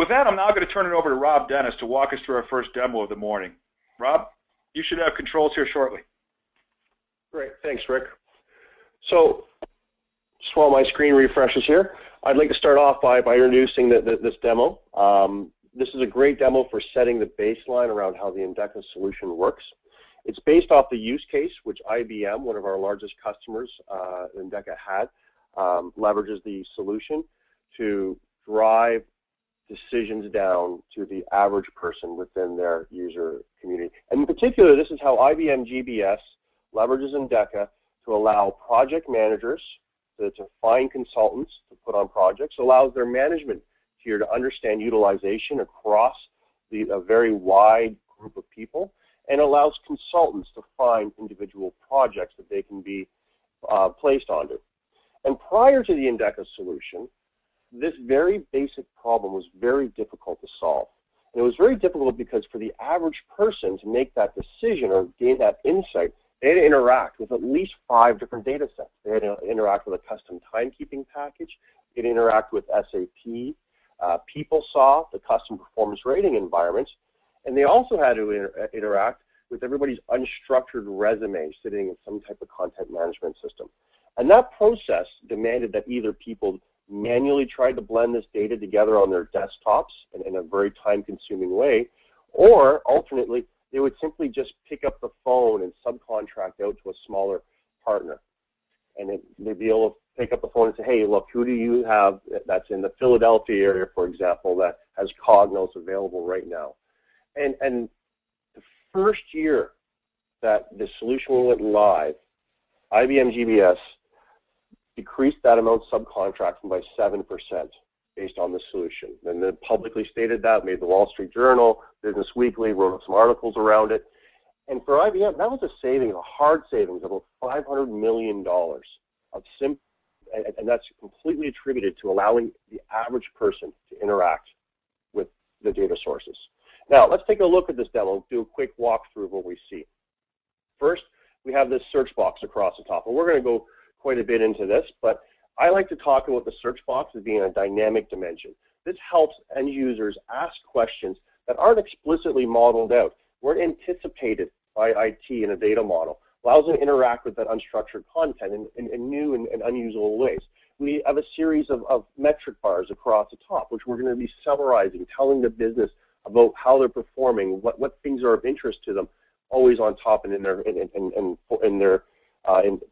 With that, I'm now going to turn it over to Rob Dennis to walk us through our first demo of the morning. Rob, you should have controls here shortly. Great. Thanks, Rick. So, just while my screen refreshes here, I'd like to start off by introducing this demo. This is a great demo for setting the baseline around how the Endeca solution works. It's based off the use case, which IBM, one of our largest customers, Endeca had, leverages the solution to drive decisions down to the average person within their user community. And in particular, this is how IBM GBS leverages Endeca to allow project managers to find consultants to put on projects, allows their management tier to understand utilization across a very wide group of people, and allows consultants to find individual projects that they can be placed onto. And prior to the Endeca solution, this very basic problem was very difficult to solve. And it was very difficult because for the average person to make that decision or gain that insight, they had to interact with at least 5 different data sets. They had to interact with a custom timekeeping package. They had to interact with SAP, PeopleSoft, the custom performance rating environments, and they also had to interact with everybody's unstructured resume sitting in some type of content management system. And that process demanded that either people manually tried to blend this data together on their desktops in a very time-consuming way, or alternately, they would simply just pick up the phone and subcontract out to a smaller partner. And they'd be able to pick up the phone and say, hey, look, who do you have that's in the Philadelphia area, for example, that has Cognos available right now? And the first year that the solution went live, IBM GBS decreased that amount of subcontracting by 7% based on the solution. And then publicly stated that, made the Wall Street Journal, Business Weekly, wrote some articles around it. And for IBM, that was a savings, a hard savings of about $500 million and that's completely attributed to allowing the average person to interact with the data sources. Now, let's take a look at this demo, do a quick walkthrough of what we see. First, we have this search box across the top, and we're going to go quite a bit into this, but I like to talk about the search box as being a dynamic dimension. This helps end users ask questions that aren't explicitly modeled out, weren't anticipated by IT in a data model, allows them to interact with that unstructured content in new and unusual ways. We have a series of metric bars across the top, which we're going to be summarizing, telling the business about how they're performing, what things are of interest to them, always on top and in their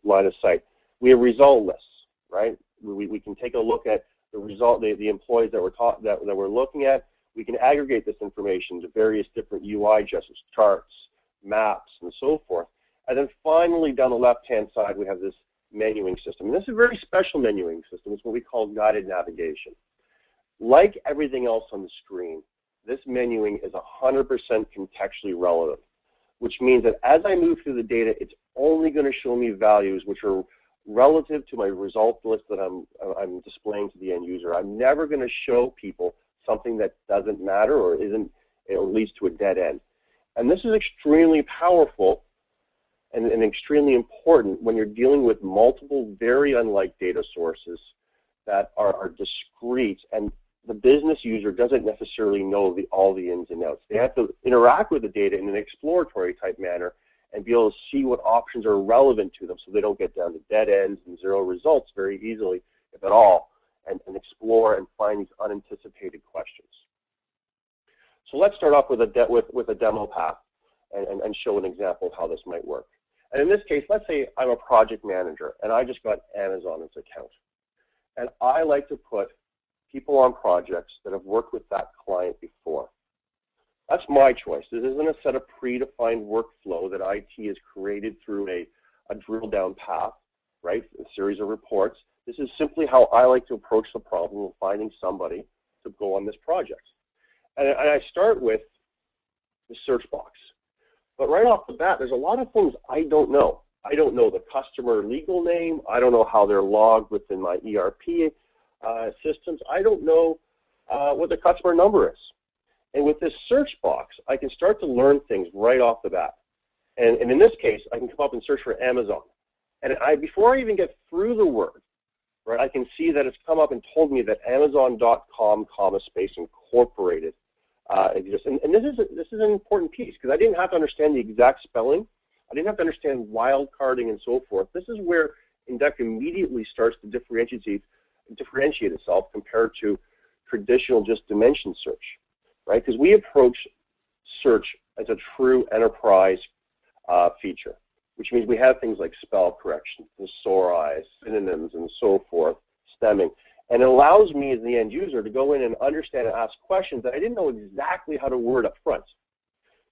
line of sight. We have result lists, right? We can take a look at the result, the employees that we're looking at. We can aggregate this information to various different UI gestures, charts, maps, and so forth. And then finally, down the left-hand side, we have this menuing system. And this is a very special menuing system. It's what we call guided navigation. Like everything else on the screen, this menuing is 100% contextually relevant, which means that as I move through the data, it's only going to show me values which are relative to my result list that I'm displaying to the end user. I'm never going to show people something that doesn't matter or leads to a dead end. And this is extremely powerful and extremely important when you're dealing with multiple very unlike data sources that are discrete, and the business user doesn't necessarily know all the ins and outs. They have to interact with the data in an exploratory type manner and be able to see what options are relevant to them so they don't get down to dead ends and zero results very easily, if at all, and explore and find these unanticipated questions. So let's start off with a demo path and show an example of how this might work. And in this case, let's say I'm a project manager and I just got Amazon as an account. And I like to put people on projects that have worked with that client before. That's my choice. This isn't a set of predefined workflow that IT has created through a drill down path, right? A series of reports. This is simply how I like to approach the problem of finding somebody to go on this project. And I start with the search box. But right off the bat, there's a lot of things I don't know. I don't know the customer legal name. I don't know how they're logged within my ERP systems. I don't know what the customer number is. And with this search box, I can start to learn things right off the bat. And in this case, I can come up and search for Amazon. And before I even get through the word, right? I can see that it's come up and told me that Amazon.com, space incorporated exists. And this is an important piece because I didn't have to understand the exact spelling. I didn't have to understand wildcarding and so forth. This is where Endeca immediately starts to differentiate itself compared to traditional just dimension search, right? Because we approach search as a true enterprise feature, which means we have things like spell correction, thesauri, synonyms, and so forth, stemming. And it allows me as the end user to go in and understand and ask questions that I didn't know exactly how to word up front.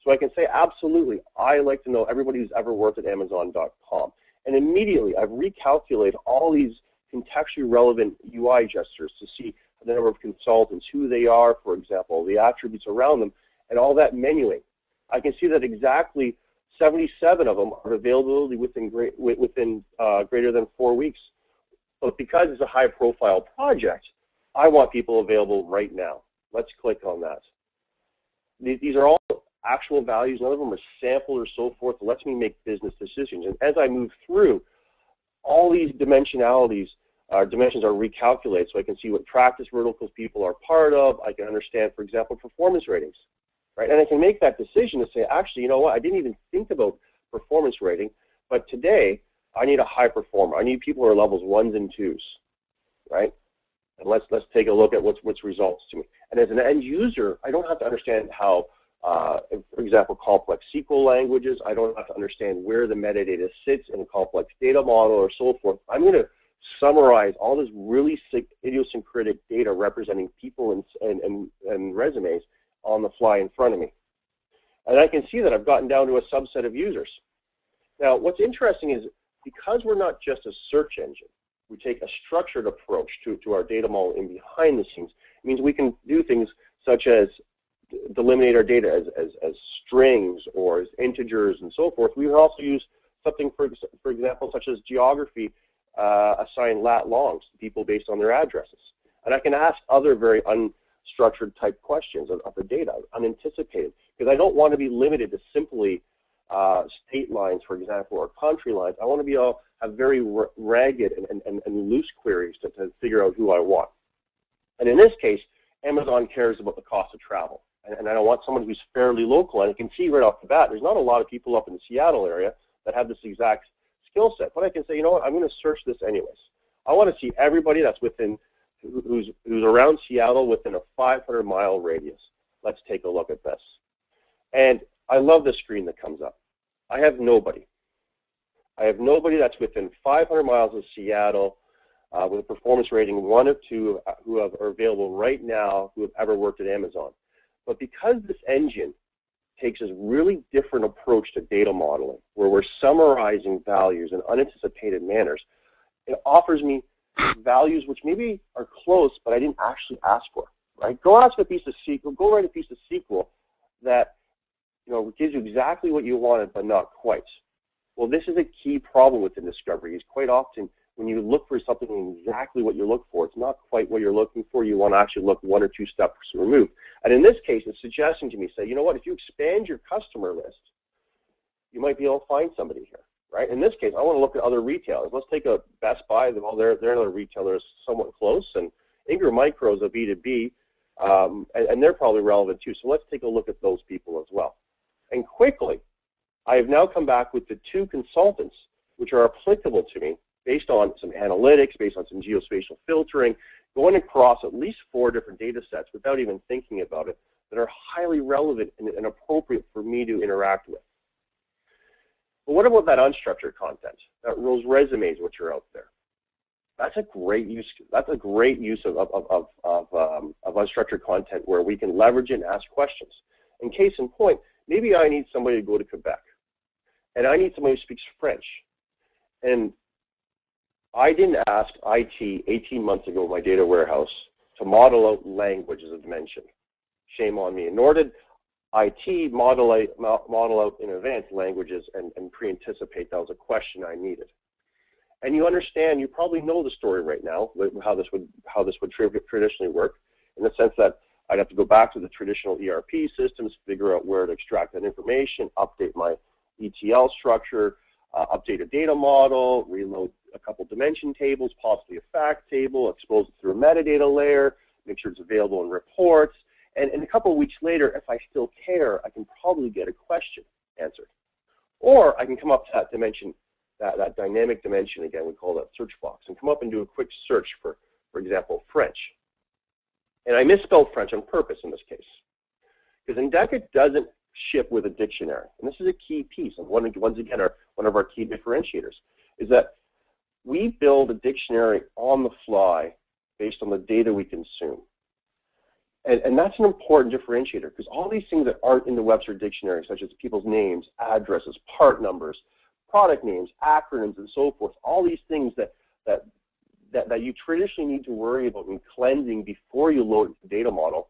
So I can say, absolutely, I like to know everybody who's ever worked at Amazon.com. And immediately I've recalculated all these contextually relevant UI gestures to see the number of consultants, who they are, for example, the attributes around them, and all that menuing. I can see that exactly 77 of them are availability within greater than 4 weeks. But because it's a high-profile project, I want people available right now. Let's click on that. These are all actual values. None of them are sampled or so forth. It lets me make business decisions. And as I move through, all these dimensions are recalculated, so I can see what practice verticals people are part of. I can understand, for example, performance ratings, right? And I can make that decision to say, actually, you know what? I didn't even think about performance rating, but today I need a high performer. I need people who are levels 1s and 2s, right? And let's take a look at what's results to me. And as an end user, I don't have to understand how, for example, complex SQL languages. I don't have to understand where the metadata sits in a complex data model or so forth. I'm going to summarize all this really idiosyncratic data representing people and resumes on the fly in front of me. And I can see that I've gotten down to a subset of users. Now, what's interesting is because we're not just a search engine, we take a structured approach to our data model in behind the scenes. It means we can do things such as delimitate our data as strings or as integers and so forth. We can also use something, for example, such as geography, assign lat longs to people based on their addresses. And I can ask other very unstructured type questions of the data, unanticipated, because I don't want to be limited to simply state lines, for example, or country lines. I want to be able to have very ragged and loose queries to figure out who I want. And in this case, Amazon cares about the cost of travel. And I want someone who's fairly local. And I can see right off the bat, there's not a lot of people up in the Seattle area that have this exact skill set. But I can say, you know what, I'm going to search this anyways. I want to see everybody that's within, who's around Seattle within a 500-mile radius. Let's take a look at this. And I love the screen that comes up. I have nobody. I have nobody that's within 500 miles of Seattle with a performance rating 1 or 2 who are available right now who have ever worked at Amazon. But because this engine takes this really different approach to data modeling, where we're summarizing values in unanticipated manners, it offers me values which maybe are close, but I didn't actually ask for. Right? Go ask a piece of SQL. Go write a piece of SQL that gives you exactly what you wanted, but not quite. Well, this is a key problem within discovery. Is quite often when you look for something exactly what you look for, it's not quite what you're looking for. You want to actually look 1 or 2 steps removed. And in this case, it's suggesting to me, say, you know what, if you expand your customer list, you might be able to find somebody here, right? In this case, I want to look at other retailers. Let's take a Best Buy. Well, they're another retailer somewhat close, and Ingram Micro is a B2B, and they're probably relevant too. So let's take a look at those people as well. And quickly, I have now come back with the 2 consultants which are applicable to me based on some analytics, based on some geospatial filtering, going across at least 4 different data sets without even thinking about it, that are highly relevant and appropriate for me to interact with. But what about that unstructured content? Those resumes which are out there. That's a great use. That's a great use of unstructured content where we can leverage it and ask questions. In case in point, maybe I need somebody to go to Quebec, and I need somebody who speaks French. And I didn't ask IT 18 months ago in my data warehouse to model out language as a dimension. Shame on me. Nor did IT model out in advance languages and pre-anticipate that was a question I needed. And you understand, you probably know the story right now, how this would traditionally work, in the sense that I'd have to go back to the traditional ERP systems, figure out where to extract that information, update my ETL structure, update a data model, reload a couple dimension tables, possibly a fact table, expose it through a metadata layer, make sure it's available in reports, and a couple of weeks later, if I still care, I can probably get a question answered. Or I can come up to that dimension, that dynamic dimension, again, we call that search box, and come up and do a quick search for example, French. And I misspelled French on purpose in this case, because Endeca doesn't ship with a dictionary. And this is a key piece, and once again, one of our key differentiators, is that we build a dictionary on the fly based on the data we consume. And that's an important differentiator, because all these things that aren't in the Webster Dictionary, such as people's names, addresses, part numbers, product names, acronyms, and so forth, all these things that you traditionally need to worry about in cleansing before you load the data model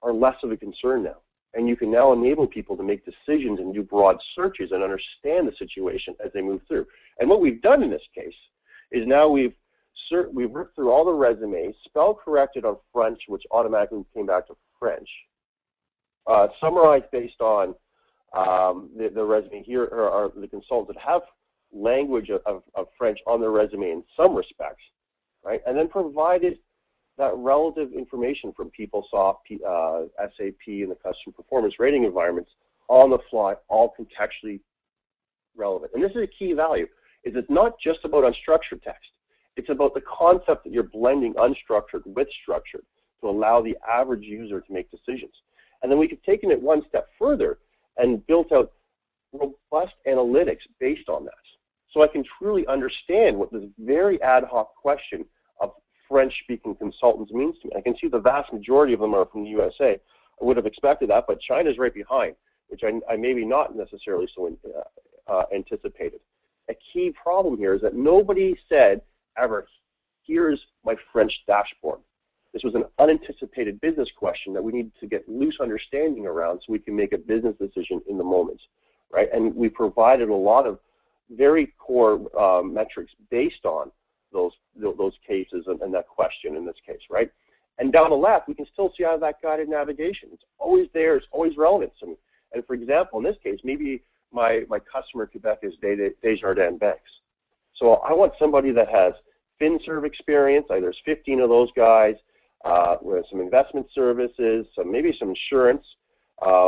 are less of a concern now. And you can now enable people to make decisions and do broad searches and understand the situation as they move through. And what we've done in this case is now we've ripped through all the resumes, spell corrected on French, which automatically came back to French, summarized based on the resume here, or the consultants that have language of French on their resume in some respects, right? And then provided that relative information from PeopleSoft, SAP, and the custom performance rating environments on the fly, all contextually relevant. And this is a key value, is it's not just about unstructured text. It's about the concept that you're blending unstructured with structured to allow the average user to make decisions. And then we could take it one step further and built out robust analytics based on that. So I can truly understand what this very ad hoc question of French-speaking consultants means to me. I can see the vast majority of them are from the USA. I would have expected that, but China's right behind, which I maybe not necessarily so anticipated. A key problem here is that nobody said ever, here's my French dashboard. This was an unanticipated business question that we need to get loose understanding around so we can make a business decision in the moment, right? And we provided a lot of very core metrics based on those cases and that question in this case, right? And down the left, we can still see out of that guided navigation. It's always there. It's always relevant to me. And for example, in this case, maybe my customer in Quebec is Desjardins Banks. So I want somebody that has FinServ experience. There's 15 of those guys with some investment services, maybe some insurance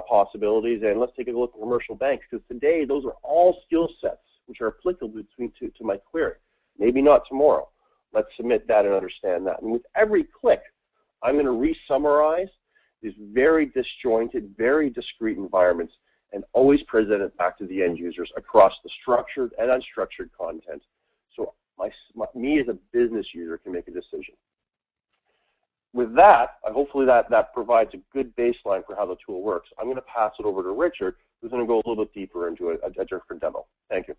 possibilities, and let's take a look at commercial banks, because today those are all skill sets which are applicable to my query. Maybe not tomorrow. Let's submit that and understand that. And with every click, I'm going to re-summarize these very disjointed, very discrete environments and always present it back to the end users across the structured and unstructured content. So me as a business user can make a decision. With that, hopefully that provides a good baseline for how the tool works. I'm going to pass it over to Richard, who's going to go a little bit deeper into a different demo. Thank you.